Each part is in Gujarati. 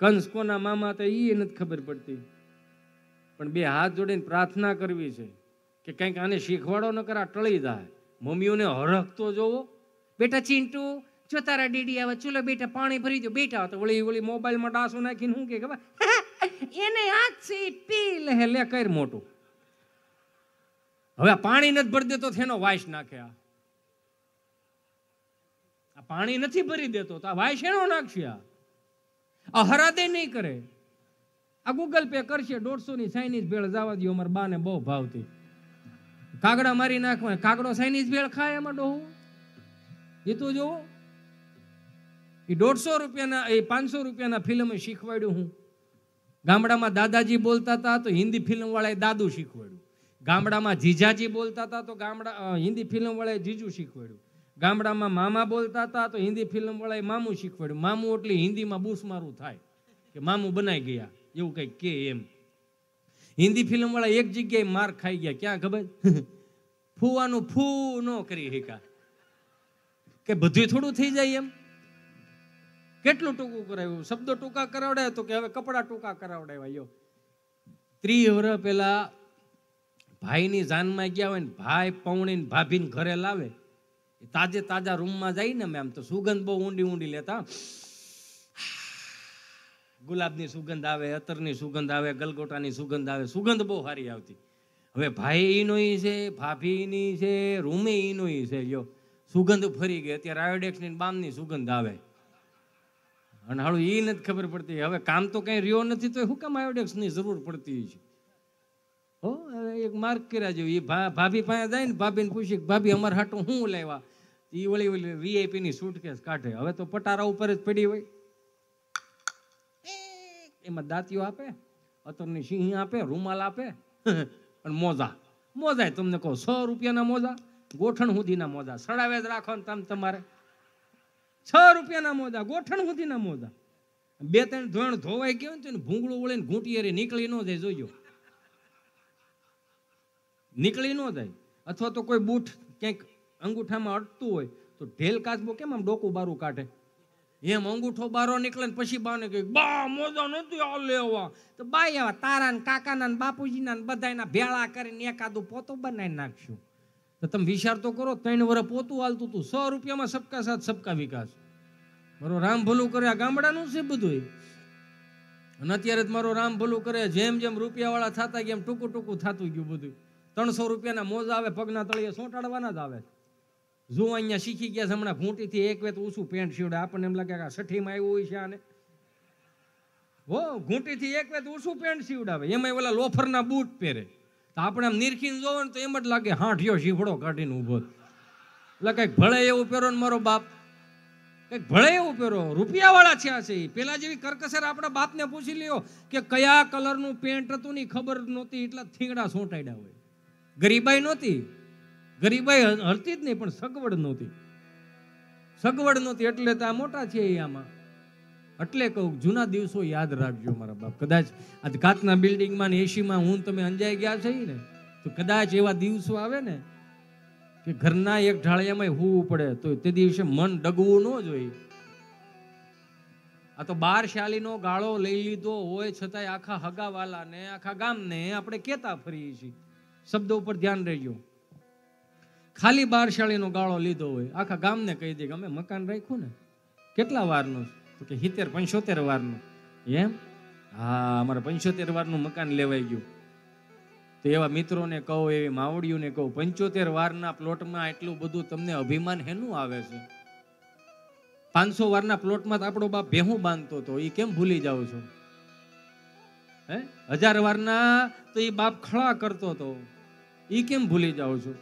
કંસ કોના મામા હતા એ નથી ખબર પડતી, પણ બે હાથ જોડીને પ્રાર્થના કરવી છે કે કંઈક આને શીખવાડો ન કરા ટળી જાય. મમ્મીઓને હરખતો જોવો, બેટા ચિંટુ જો તારા ડીડી આવે, ચલો બેટા પાણી ભરી દો બેટા. તો વળી મોબાઈલમાં ડાસો નાખીને શું કે ખબર, એને હાથ છે પી લે લે કર મોટું. હવે પાણી નથી ભરી દેતો તેનો વાઇસ નાખે. આ પાણી નથી ભરી દેતો તો આ વાઇસ એનો નાખશે. આ હરાદે નહીં કરે. આ ગૂગલ પે કરશે 150 ની ચાઇનીઝ ભેળ જવા દો. અમારા બાને બહુ ભાવતી. કાગડા મારી નાખવા, કાગડો ચાઇનીઝ ભેળ ખાય એમાં ડોહું એ તો જોવો. એ 150 રૂપિયાના એ 500 રૂપિયાના ફિલ્મ શીખવાડ્યું. હું ગામડામાં દાદાજી બોલતા હતા તો હિન્દી ફિલ્મ વાળાએ દાદુ શીખવાડ્યું. ગામડામાં જીજાજી બોલતા હતા તો હિન્દી ફિલ્મ વાળાએ જીજુ શીખવાડ્યું. ગામડામાં મામા બોલતા હતા તો હિન્દી ફિલ્મ વાળાએ મામું શીખવાડ્યું. મામું એટલે હિન્દીમાં બૂસમારું થાય કે મામું બનાઈ ગયા એવું કંઈક કે એમ. હિન્દી ફિલ્મ વાળા એક જગ્યાએ માર ખાઈ ગયા. ક્યાં ખબર? ફૂવાનું ફૂ ન કરી શકા કે બધું થોડું થઈ જાય એમ. કેટલું ટૂંકું કરાવ્યું, શબ્દો ટૂંકા કરાવડાય તો કે હવે કપડા ટૂંકા કરાવડાવ્યા. 30 વર્ષ પહેલા ભાઈની જાનમાં ગયા હોય ને ભાઈ પૌણીને ભાભીને ઘરે લાવે, તાજે તાજા રૂમમાં જાય ને મેમ તો સુગંધ બહુ ઊંડી ઊંડી લેતા. ગુલાબની સુગંધ આવે, અત્તરની સુગંધ આવે, ગલગોટાની સુગંધ આવે, સુગંધ બહુ સારી આવતી. હવે ભાઈ ઈનો છે, ભાભીની છે, રૂમે ઈનો છે. યો સુગંધ ફરી ગઈ. અત્યારે આયોડેક્સની બામની સુગંધ આવે અને હાલું એ નથી ખબર પડતી. હવે કામ તો કઈ રહ્યો નથી તો શું કામ આયોડેક્સની જરૂર પડતી છે? હો એક માર્ક કર્યા જેવું. એ ભાભી પાસે જાય ને ભાભીને પૂછી ભાભી અમારે હાટું શું લાવ્યા? એ ઓલી વીઆઈપી ની સુટકેસ કાઢે. હવે તો પટારા ઉપર જ પડી હોય. એમાં દાંતીઓ આપે, અત્તરની સિંહ આપે, રૂમાલ આપે અને મોજા. મોજા તમને કહો 100 રૂપિયાના મોજા, ગોઠણ સુધીના મોજા સડાવે જ રાખો ને તમે તમારે. 6 રૂપિયાના મોજા, ગોઠણ સુધીના મોજા. 2-3 ધોણ ધોવાઈ ગયો ને ભૂંગળું વળીને ઘૂંટીએ નીકળી ન જાય. જોજો નીકળી ન જાય. અથવા તો કોઈ બૂટ ક્યાંક અંગૂઠામાં અટતું હોય તો ઢેલ કાચબો કેમ આમ ડોકું બારું કાઢે એમ અંગૂઠો બારો નીકળે ને પછી બાને કે બા મોજા નથી આ લેવા. તો બાઈ આવા તારા ને કાકાના ને બાપુજીના ને બધાના ભેળા કરીને એકાદું પોતું બનાવી નાખશું. તો તમે વિચાર તો કરો, 3 વર્ષ પોતું હાલતું હતું. 100 રૂપિયામાં સબકા સાથ સબકા વિકાસ. મારો રામ ભલું કરે. આ ગામડાનું છે બધું. અને અત્યારે જ મારો રામ ભલું કરે. જેમ જેમ રૂપિયા વાળા થતા ગયા એમ ટૂંકું ટૂંકું થતું ગયું બધું. 300 રૂપિયાના મોજા આવે, પગના તળિયે સોંટાડવાના જ આવે. જો અહીંયા શીખી ગયા હમણાં ઘૂંટીથી એક વેત ઊંચું પેન્ટ સીવડે. આપણને એમ લાગે કે 60માં આવ્યું હોય છે આને. હો ઘૂંટીથી એક વેત ઊંચું પેન્ટ સીવડાવે. એમાં ઓલા લોફરના બૂટ પહેરે. તો આપણે આમ નિરખીને જોવો ને તો એમ જ લાગે હાંઠિયો શીફડો કાઢીને ઊભો. એટલે કંઈક ભળે એવું પહેરો ને મારો બાપ, કંઈક ભળે એવું પહેરો. રૂપિયા વાળા થયા છે. પેલા જેવી કરકસર આપણા બાપને પૂછી લ્યો કે કયા કલરનું પેન્ટ હતું ની ખબર નહોતી, એટલા થીંગડા સોંટાડ્યા હોય. ગરીબાઈ નહોતી, ગરીબાઈ હરતી જ નહીં, પણ સગવડ નહોતી. સગવડ નહોતી એટલે તો આ મોટા છે આમાં. એટલે કહું જૂના દિવસો યાદ રાખજો મારા બાપ. કદાચ આ કાચના બિલ્ડિંગમાં ને એસીમાં હું તમે અંજાઈ ગયા છે ને તો કદાચ એવા દિવસો આવે ને કે ઘરના એક ઢાળિયામાં હોવું પડે તો તે દિવસે મન ડગવું ન જોઈએ. આ તો 12 શાલીનો ગાળો લઈ લીધો હોય છતાંય આખા હગાવાલા ને આખા ગામને આપણે કેતા ફરીએ છીએ. શબ્દો ઉપર ધ્યાન રહેજો. ખાલી 12 શાળીનો ગાળો લીધો હોય આખા ગામને કહી દે કે અમે મકાન રાખ્યું ને કેટલા વારનું તો કે 70-75 વારનું. એમ? હા, અમારે 75 વારનું મકાન લેવાઈ ગયું. તો એવા મિત્રોને કહો, એવી માવડીઓને કહો, 75 વારના પ્લોટમાં એટલું બધું તમને અભિમાન હેનું આવે છે? 500 વારના પ્લોટમાં આપણો બાપ ભેહું બાંધતો હતો, એ કેમ ભૂલી જાવ છો? 1000 વારના તો એ બાપ ખળા કરતો હતો, એ કેમ ભૂલી જાઓ છો?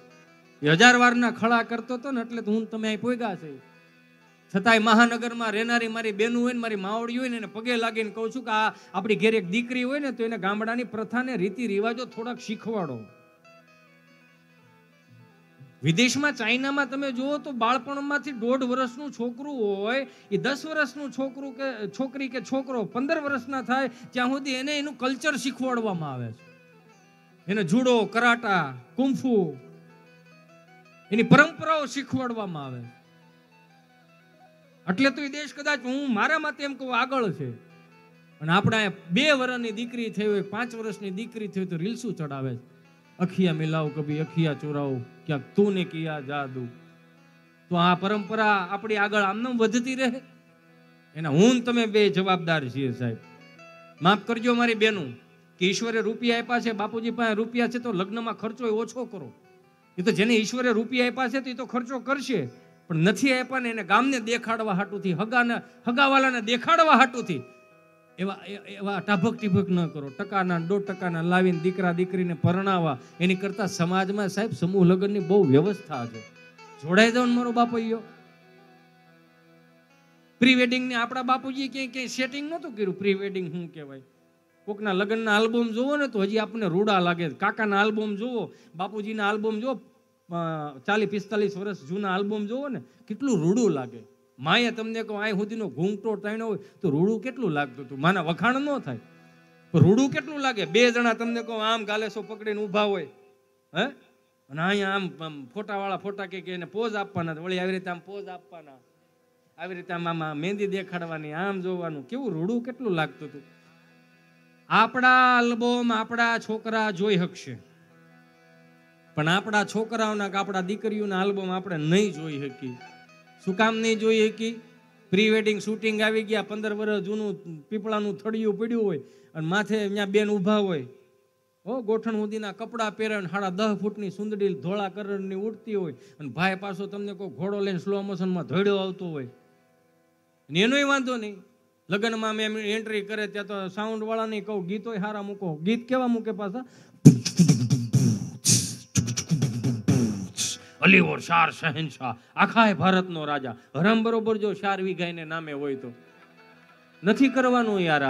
1000 વારના ખળા કરતો હતો ને એટલે તો હું તમે અહીં પોગ્યા છે. છતાંય મહાનગરમાં રહેનારી મારી બેનું હોય ને મારી માવડી હોય ને એને પગે લાગીને કહું છું કે આ આપણી ઘેર એક દીકરી હોય ને તો એને ગામડાની પ્રથાને રીતિ રિવાજો થોડાક શીખવાડો. વિદેશમાં ચાઇનામાં તમે જુઓ તો બાળપણમાંથી 1.5 વર્ષનું છોકરું હોય એ 10 વર્ષનું છોકરું કે છોકરી કે છોકરો 15 વર્ષના થાય ત્યાં સુધી એને એનું કલ્ચર શીખવાડવામાં આવે છે. એને જુડો, કરાટા, કુંફુ એની પરંપરાઓ શીખવાડવામાં આવે. એટલે તો એ દેશ કદાચ હું મારા મતે એમ કહું આગળ છે. અને આપણા 2 વર્ષની દીકરી થઈ હોય, 5 વર્ષની દીકરી થઈ હોય તો રીલ્સું ચડાવે છે, અખિયા મિલાવ કભી અખિયા ચોરાવો, ક્યાંક તું ને કિયા જાદુ. તો આ પરંપરા આપણી આગળ આમને વધતી રહે? એના હું તમે 2 જવાબદાર છીએ સાહેબ. માફ કરજો મારી બેનું કે ઈશ્વરે રૂપિયા આપ્યા છે, બાપુજી પાસે રૂપિયા છે તો લગ્નમાં ખર્ચો ઓછો કરો. એ તો જેને ઈશ્વરે રૂપિયા આપ્યા છે તો એ તો ખર્ચો કરશે, પણ નથી આપ્યા ને એને ગામને દેખાડવા હાટુથી, હગાવાલાને દેખાડવા હાટુથી એવા ટાભક ટીભક ન કરો. ટકાના 1.5 લાવીને દીકરા દીકરીને પરણાવવા, એની કરતા સમાજમાં સાહેબ સમૂહ લગ્નની બહુ વ્યવસ્થા છે. જોડાઈ દો ને મારો બાપુજીઓ. પ્રી વેડિંગ ને આપણા બાપુજી ક્યાંય સેટિંગ નહોતું કર્યું. પ્રી વેડિંગ શું કહેવાય? કોકના લગ્નના આલ્બમ જોવો ને તો હજી આપણને રૂડા લાગે. કાકાના આલ્બમ જોવો, બાપુજીના આલ્બમ જોવો, 40-45 વર્ષ જૂના આલ્બમ જોવો ને, કેટલું રૂડું લાગે. માએ તમને કહો આ સુધીનો ઘૂંઘટો તાણ્યો હોય તો રૂડું કેટલું લાગતું હતું. માના વખાણ ન થાય પણ રૂડું કેટલું લાગે. 2 જણા તમને કહો આમ ગાલેસો પકડીને ઊભા હોય, હે, અને અહીંયા આમ ફોટાવાળા ફોટા કે એને પોઝ આપવાના, વળી આવી રીતે આમ પોઝ આપવાના, આવી રીતે આમ મહેંદી દેખાડવાની, આમ જોવાનું, કેવું રૂડું કેટલું લાગતું હતું. આપણા આલ્બમ આપણા છોકરા જોઈ શકશે, પણ આપણા છોકરાઓના કે આપણા દીકરીઓના આલ્બમ આપણે નહીં જોઈ શકી. શું કામ નહીં જોઈ શકી? પ્રી વેડિંગ શૂટિંગ આવી ગયા, 15 વર્ષ જૂનું પીપળાનું થડિયું પડ્યું હોય અને માથે અહીંયા બેન ઊભા હોય, ગોઠણ સુધીના કપડાં પહેરે, 10.5 ફૂટની સુંદડી ધોળા કલરની ઉડતી હોય, અને ભાઈ પાછો તમને કોઈ ઘોડો લઈને સ્લો મોશનમાં ધોડ્યો આવતો હોય. એનોય વાંધો નહીં. લગ્નમાં મેં એન્ટ્રી કરે ત્યાં તો સાઉન્ડ વાળા નહીં કહું, ગીતોય સારા મૂકો. ગીત કેવા મૂકે પાછા? અલીવર શાર શહેનશાહ, આખા ભારતનો રાજા. હરામ બરોબર જો 4 વીઘાને નામે હોય તો નથી કરવાનું યાર.